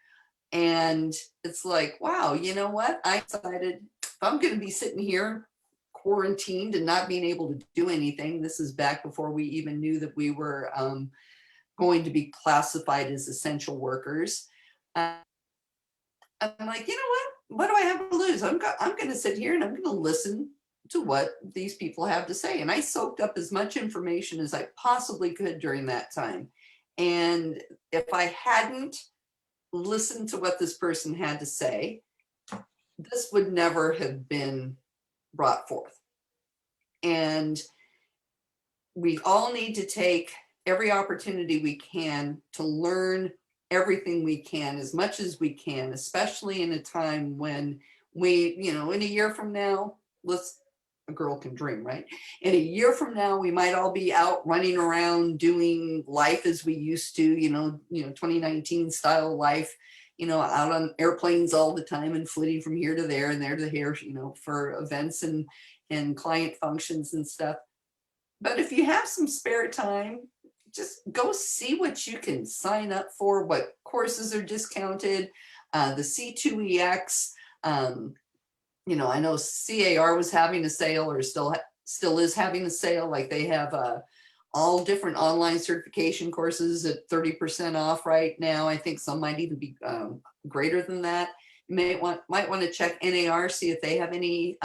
And it's like, wow, you know what? I decided if I'm going to be sitting here quarantined and not being able to do anything, this is back before we even knew that we were going to be classified as essential workers. I'm like, you know what do I have to lose? I'm going to sit here and I'm going to listen to what these people have to say. And I soaked up as much information as I possibly could during that time. And if I hadn't listened to what this person had to say, this would never have been brought forth. And we all need to take every opportunity we can to learn everything we can, as much as we can, especially in a time when we, in a year from now, a girl can dream, right? In a year from now, we might all be out running around doing life as we used to, 2019 style life, out on airplanes all the time and flitting from here to there and there to here, for events and client functions and stuff. But if you have some spare time, just go see what you can sign up for, what courses are discounted, the C2EX. I know CAR was having a sale, or still is having a sale. Like they have all different online certification courses at 30% off right now. I think some might even be greater than that. You might want to check NAR, see if they have any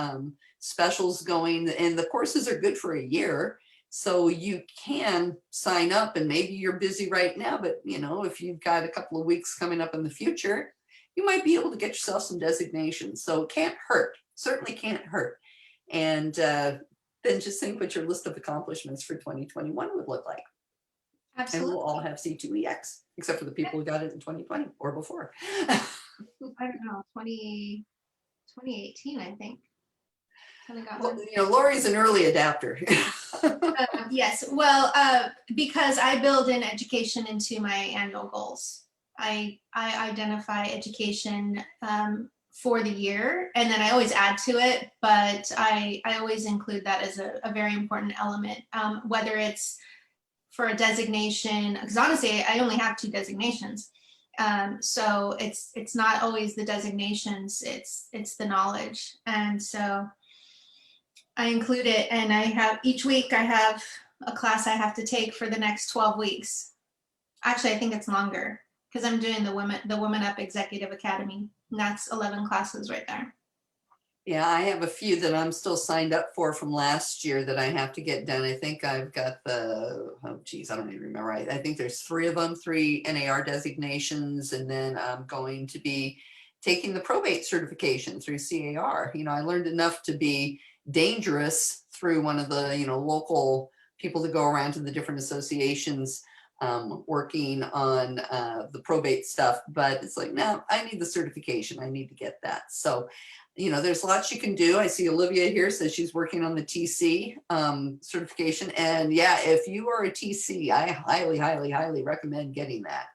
specials going. And the courses are good for a year. So you can sign up, and maybe you're busy right now, but if you've got a couple of weeks coming up in the future, you might be able to get yourself some designations. So it can't hurt, certainly can't hurt. And then just think what your list of accomplishments for 2021 would look like. Absolutely. And we'll all have C2EX, except for the people who got it in 2020 or before. I don't know, 2018, I think. Well, Lori's an early adapter. Yes, well, because I build in education into my annual goals. I identify education for the year, and then I always add to it, but I always include that as a very important element, whether it's for a designation, because honestly, I only have 2 designations. So it's not always the designations, it's the knowledge. And so I include it, and each week I have a class I have to take for the next 12 weeks. Actually, I think it's longer, because I'm doing the Women Up Executive Academy, and that's 11 classes right there. Yeah, I have a few that I'm still signed up for from last year that I have to get done. I think I've got I don't even remember. I think there's 3 of them, 3 NAR designations, and then I'm going to be taking the probate certification through CAR. I learned enough to be dangerous through one of the, local people that go around to the different associations working on the probate stuff. But it's like, no, I need the certification. I need to get that. So, there's lots you can do. I see Olivia here says she's working on the TC certification. And yeah, if you are a TC, I highly, highly, highly recommend getting that.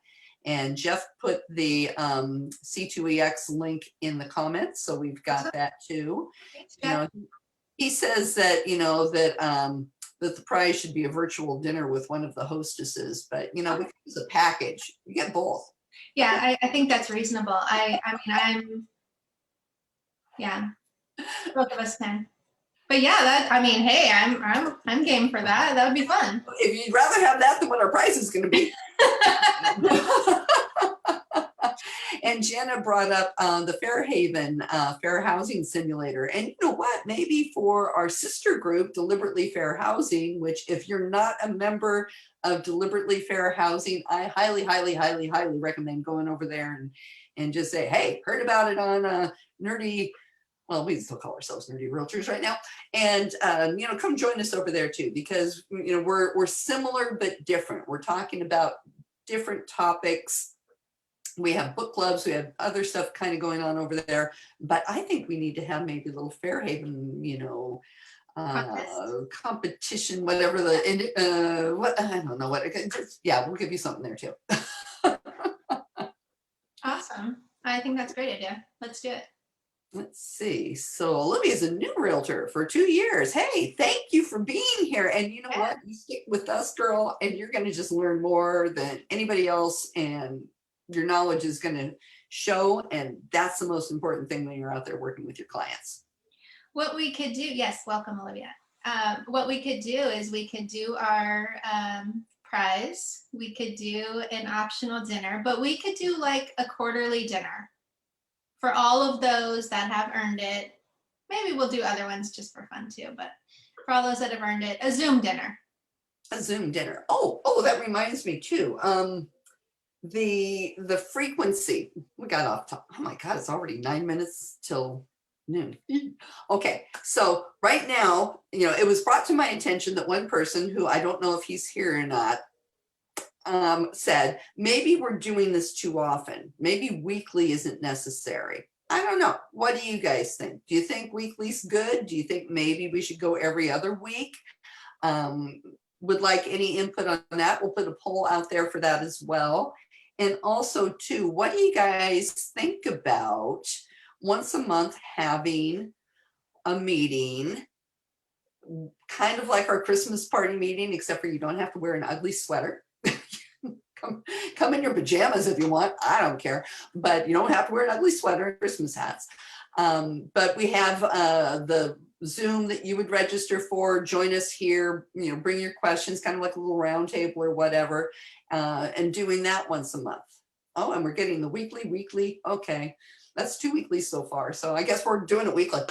And Jeff put the C2EX link in the comments. So we've got that too. He says that, that the prize should be a virtual dinner with one of the hostesses, but we can use a package. You get both. Yeah, I think that's reasonable. Both of us can. But yeah, hey, I'm game for that. That would be fun. If you'd rather have that than what our price is going to be. And Jenna brought up the Fairhaven Fair Housing Simulator. And what, maybe for our sister group, Deliberately Fair Housing, which if you're not a member of Deliberately Fair Housing, I highly, highly, highly, highly recommend going over there and just say, hey, heard about it on Nerdy. Well, we still call ourselves Nerdy Realtors right now. And, come join us over there too, because, we're similar but different. We're talking about different topics. We have book clubs, we have other stuff kind of going on over there, but I think we need to have maybe a little Fairhaven, competition, whatever what, I don't know what, yeah, we'll give you something there too. Awesome. I think that's a great idea. Let's do it. Let's see. So Olivia's a new realtor for 2 years. Hey, thank you for being here. And you know what? You stick with us, girl, and you're going to just learn more than anybody else. And your knowledge is going to show. And that's the most important thing when you're out there working with your clients. What we could do, yes, welcome, Olivia. What we could do is we could do our prize. We could do an optional dinner, but we could do like a quarterly dinner for all of those that have earned it. Maybe we'll do other ones just for fun too, but for all those that have earned it, a Zoom dinner. A Zoom dinner. Oh, that reminds me too. The frequency, we got off top. Oh my God, it's already 9 minutes till noon. Okay, so right now, it was brought to my attention that one person who I don't know if he's here or not, said, maybe we're doing this too often. Maybe weekly isn't necessary. I don't know. What do you guys think? Do you think weekly's good? Do you think maybe we should go every other week? Would like any input on that? We'll put a poll out there for that as well. And also too, what do you guys think about once a month having a meeting, kind of like our Christmas party meeting, except for you don't have to wear an ugly sweater. Come in your pajamas if you want. I don't care, but you don't have to wear an ugly sweater and Christmas hats. But we have the Zoom that you would register for. Join us here, bring your questions, kind of like a little round table or whatever, and doing that once a month. Oh, and we're getting the weekly. Okay, that's 2 weeklies so far. So I guess we're doing it weekly.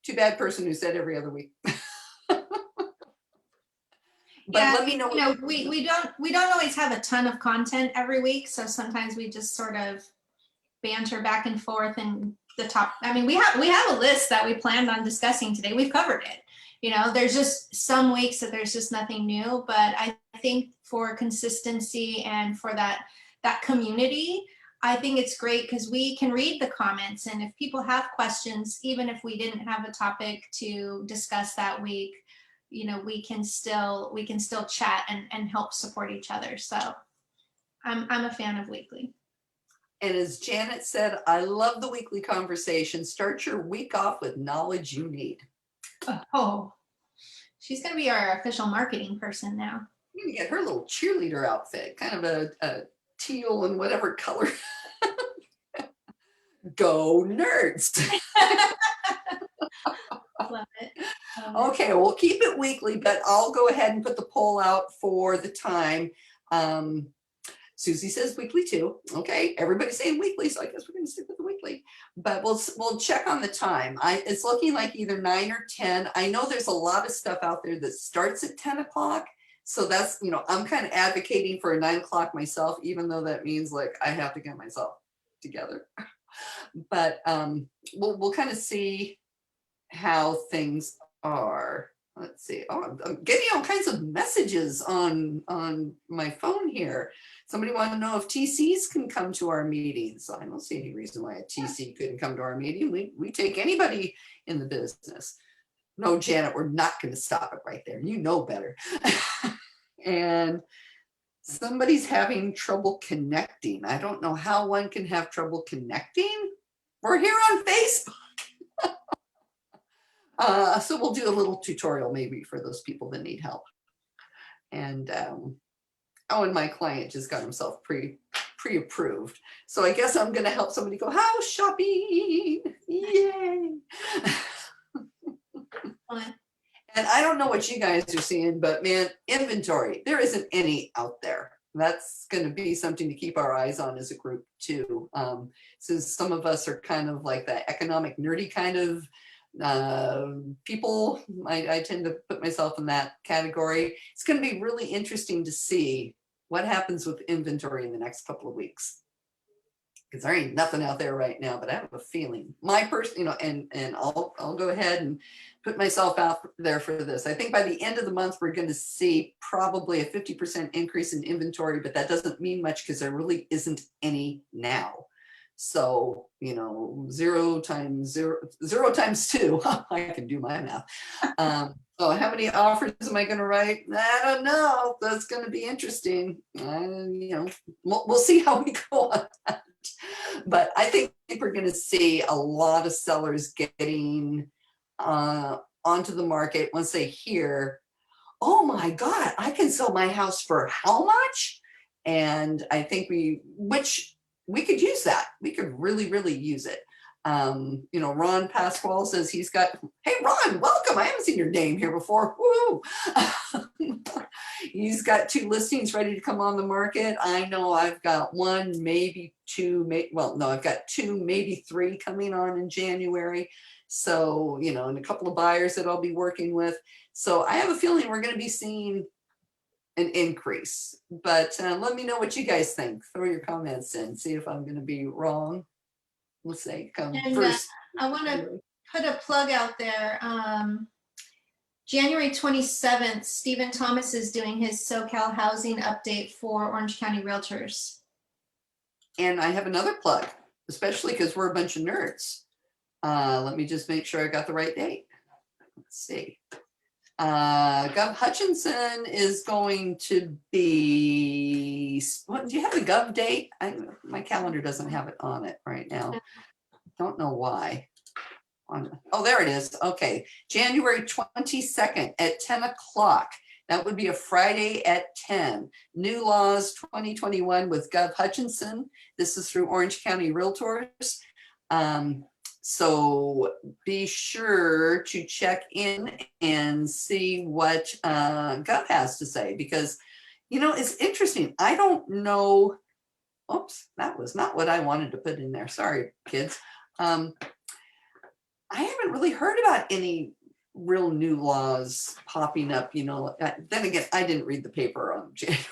Too bad person who said every other week. But yeah, let me know. We don't always have a ton of content every week, so sometimes we just sort of banter back and forth. And the top, I mean, we have a list that we planned on discussing today. We've covered it. There's just some weeks that there's just nothing new. But I think for consistency and for that community, I think it's great because we can read the comments, and if people have questions, even if we didn't have a topic to discuss that week, we can still chat and help support each other. So I'm a fan of weekly. And as Janet said, I love the weekly conversation. Start your week off with knowledge you need. Oh, she's going to be our official marketing person now. I'm going to get her little cheerleader outfit, kind of a teal and whatever color. Go Nerds. Love it. Okay, we'll keep it weekly, but I'll go ahead and put the poll out for the time. Susie says weekly too. Okay, everybody's saying weekly, so I guess we're going to stick with the weekly. But we'll check on the time. It's looking like either 9 or 10. I know there's a lot of stuff out there that starts at 10 o'clock. So that's, I'm kind of advocating for a 9 o'clock myself, even though that means like I have to get myself together. But we'll kind of see how things are. Let's see. Oh, I'm getting all kinds of messages on my phone here. Somebody want to know if TCs can come to our meetings. I don't see any reason why a TC couldn't come to our meeting. We take anybody in the business. No, Janet, we're not going to stop it right there. You know better. And somebody's having trouble connecting. I don't know how one can have trouble connecting. We're here on Facebook. So we'll do a little tutorial maybe for those people that need help. And and my client just got himself pre-approved. So I guess I'm going to help somebody go house shopping. Yay. And I don't know what you guys are seeing, but man, inventory, there isn't any out there. That's going to be something to keep our eyes on as a group too. Since some of us are kind of like that economic nerdy kind of people, I tend to put myself in that category. It's going to be really interesting to see what happens with inventory in the next couple of weeks. Because there ain't nothing out there right now, but I have a feeling my person, and I'll go ahead and put myself out there for this. I think by the end of the month, we're going to see probably a 50% increase in inventory, but that doesn't mean much because there really isn't any now. So, 0 times 2, I can do my math. So how many offers am I going to write? I don't know. That's going to be interesting. We'll see how we go on that. But I think we're going to see a lot of sellers getting onto the market once they hear, oh my God, I can sell my house for how much? And I think which we could use that. We could really, really use it. Ron Pasquale says he's got, hey, Ron, welcome. I haven't seen your name here before. Woo! He's got 2 listings ready to come on the market. I know I've got 1, maybe 2, I've got 2, maybe 3 coming on in January. So, and a couple of buyers that I'll be working with. So I have a feeling we're going to be seeing an increase, but let me know what you guys think. Throw your comments in, see if I'm going to be wrong. Let's say come And first. I want to put a plug out there. January 27th, Stephen Thomas is doing his SoCal housing update for Orange County Realtors. And I have another plug, especially because we're a bunch of nerds. Let me just make sure I got the right date. Let's see. Gov Hutchinson is going to be, do you have the Gov date? My calendar doesn't have it on it right now. Don't know why. Oh, there it is. Okay. January 22nd at 10 o'clock. That would be a Friday at 10. New Laws 2021 with Gov Hutchinson. This is through Orange County Realtors. So be sure to check in and see what Gov has to say, because, it's interesting. I don't know. Oops, that was not what I wanted to put in there. Sorry, kids. I haven't really heard about any real new laws popping up, then again, I didn't read the paper on January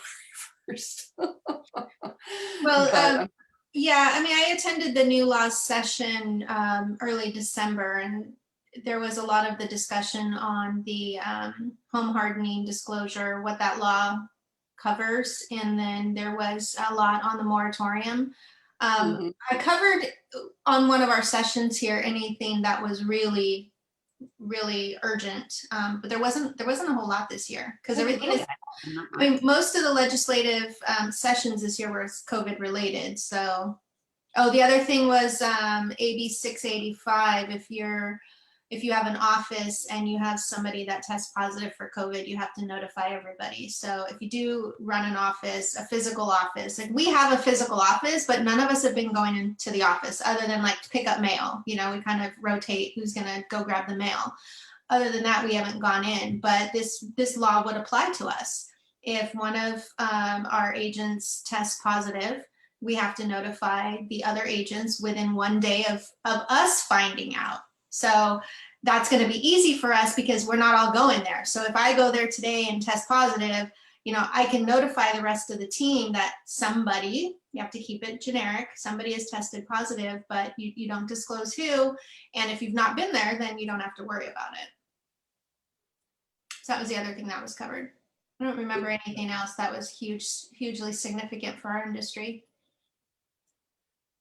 1st. Well, yeah, I attended the new laws session early December, and there was a lot of the discussion on the home hardening disclosure, what that law covers, and then there was a lot on the moratorium. I covered on one of our sessions here anything that was really, really urgent, but there wasn't a whole lot this year because everything is. Most of the legislative sessions this year were COVID related. So, the other thing was AB 685. If you have an office and you have somebody that tests positive for COVID, you have to notify everybody. So if you do run an office, a physical office, and we have a physical office, but none of us have been going into the office other than like to pick up mail. We kind of rotate who's going to go grab the mail. Other than that, we haven't gone in, but this law would apply to us. If one of our agents tests positive, we have to notify the other agents within 1 day of us finding out. So that's going to be easy for us because we're not all going there. So if I go there today and test positive, I can notify the rest of the team that somebody, you have to keep it generic, somebody is tested positive, but you don't disclose who. And if you've not been there, then you don't have to worry about it. So that was the other thing that was covered. I don't remember anything else that was hugely significant for our industry.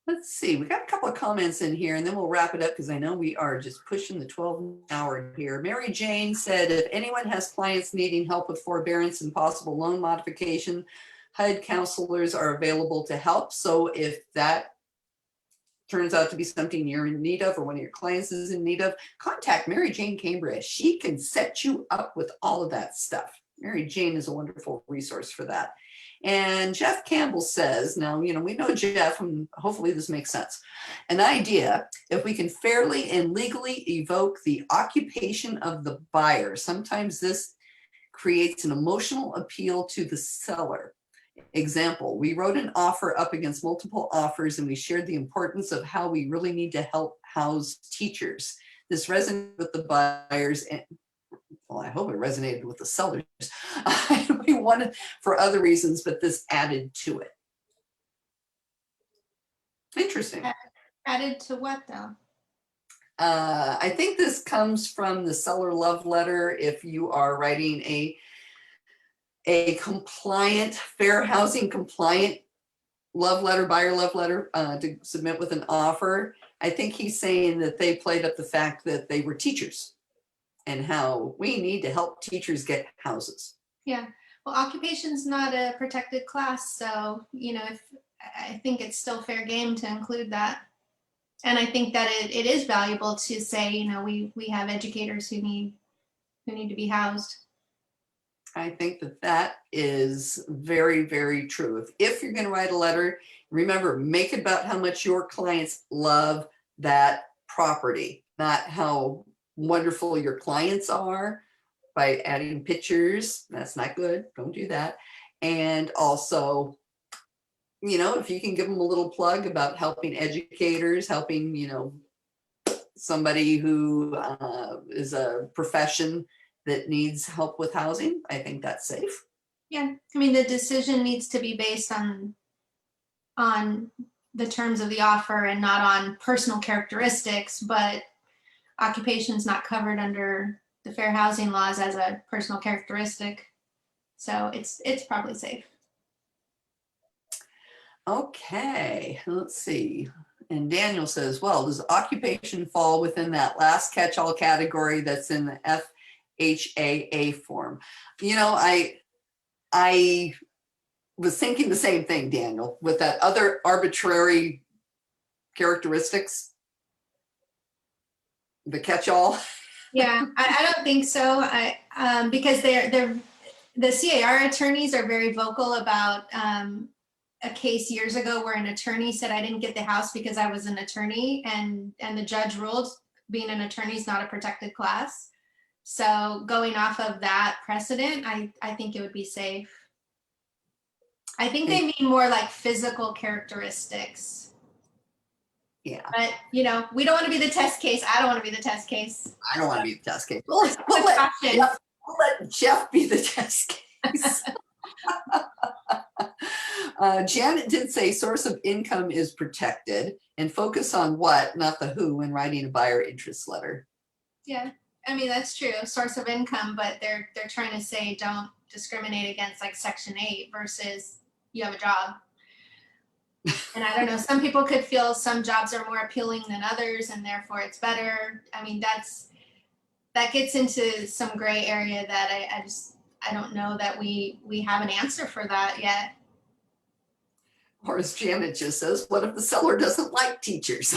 Let's see, we got a couple of comments in here and then we'll wrap it up because I know we are just pushing the 12 hour here. Mary Jane said, if anyone has clients needing help with forbearance and possible loan modification, HUD counselors are available to help. So if that turns out to be something you're in need of or one of your clients is in need of, contact Mary Jane Cambria. She can set you up with all of that stuff. Mary Jane is a wonderful resource for that. And Jeff Campbell says, now, we know Jeff, and hopefully this makes sense. An idea, if we can fairly and legally evoke the occupation of the buyer, sometimes this creates an emotional appeal to the seller. Example, we wrote an offer up against multiple offers and we shared the importance of how we really need to help house teachers. This resonated with the buyers, and well, I hope it resonated with the sellers. We wanted for other reasons, but this added to it. Interesting. Added to what though? I think this comes from the seller love letter. If you are writing a compliant, fair housing compliant love letter, buyer love letter to submit with an offer, I think he's saying that they played up the fact that they were teachers and how we need to help teachers get houses. Yeah, well, occupation's not a protected class, so, you know, I think it's still fair game to include that. And I think that it is valuable to say, you know, we have educators who need to be housed. I think that is very, very true. If you're going to write a letter, remember, make it about how much your clients love that property, not how wonderful your clients are by adding pictures. That's not good. Don't do that. And also, you know, if you can give them a little plug about helping educators, helping, you know, somebody who is a profession that needs help with housing, I think that's safe. Yeah, I mean, the decision needs to be based on the terms of the offer and not on personal characteristics, but occupation's not covered under the fair housing laws as a personal characteristic. So it's probably safe. Okay, let's see. And Daniel says, well, does occupation fall within that last catch-all category that's in the FHAA form? You know, I was thinking the same thing, Daniel, with that other arbitrary characteristics, the catch-all. Yeah, I don't think so. Because the CAR attorneys are very vocal about a case years ago where an attorney said I didn't get the house because I was an attorney, and the judge ruled being an attorney is not a protected class. So going off of that precedent, I think it would be safe. I think they mean more like physical characteristics. Yeah. But, you know, we don't want to be the test case. I don't want to be the test case. I don't want to be the test case. We'll let Jeff be the test case. Janet did say source of income is protected, and focus on what, not the who, when writing a buyer interest letter. Yeah, I mean, that's true, source of income, but they're trying to say don't discriminate against like Section 8 versus you have a job. And I don't know, some people could feel some jobs are more appealing than others and therefore it's better. I mean, that gets into some gray area that I don't know that we have an answer for that yet. Or as Janet just says, what if the seller doesn't like teachers?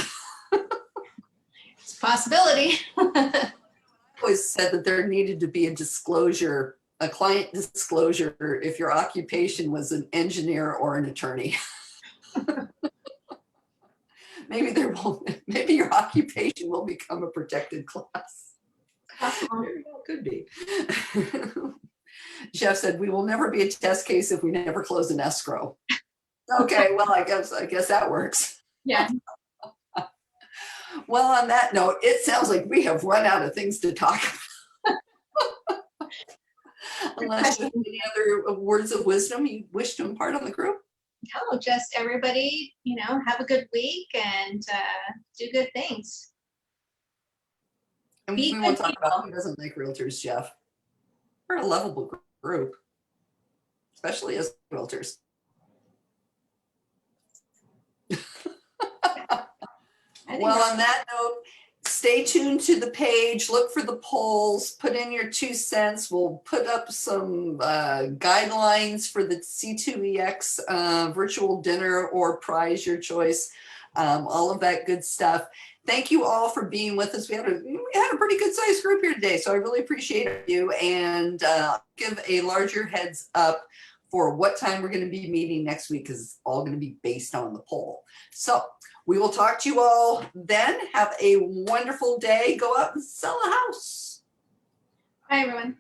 It's a possibility. I always said that there needed to be a disclosure, a client disclosure, if your occupation was an engineer or an attorney. Maybe your occupation will become a protected class. Could be. Jeff said, we will never be a test case if we never close an escrow. Okay, well, I guess that works. Yeah. Well, on that note, it sounds like we have run out of things to talk about. Unless you have any other words of wisdom you wish to impart on the group? No, just everybody, you know, have a good week and do good things. And we won't talk about who doesn't like realtors, Jeff. We're a lovable group, especially as realtors. Well, on that note, stay tuned to the page, look for the polls, put in your 2 cents. We'll put up some guidelines for the C2EX virtual dinner or prize, your choice, all of that good stuff. Thank you all for being with us. We had a pretty good sized group here today, so I really appreciate you, and give a larger heads up for what time we're going to be meeting next week, because it's all going to be based on the poll. So we will talk to you all then. Have a wonderful day. Go out and sell a house. Bye, everyone.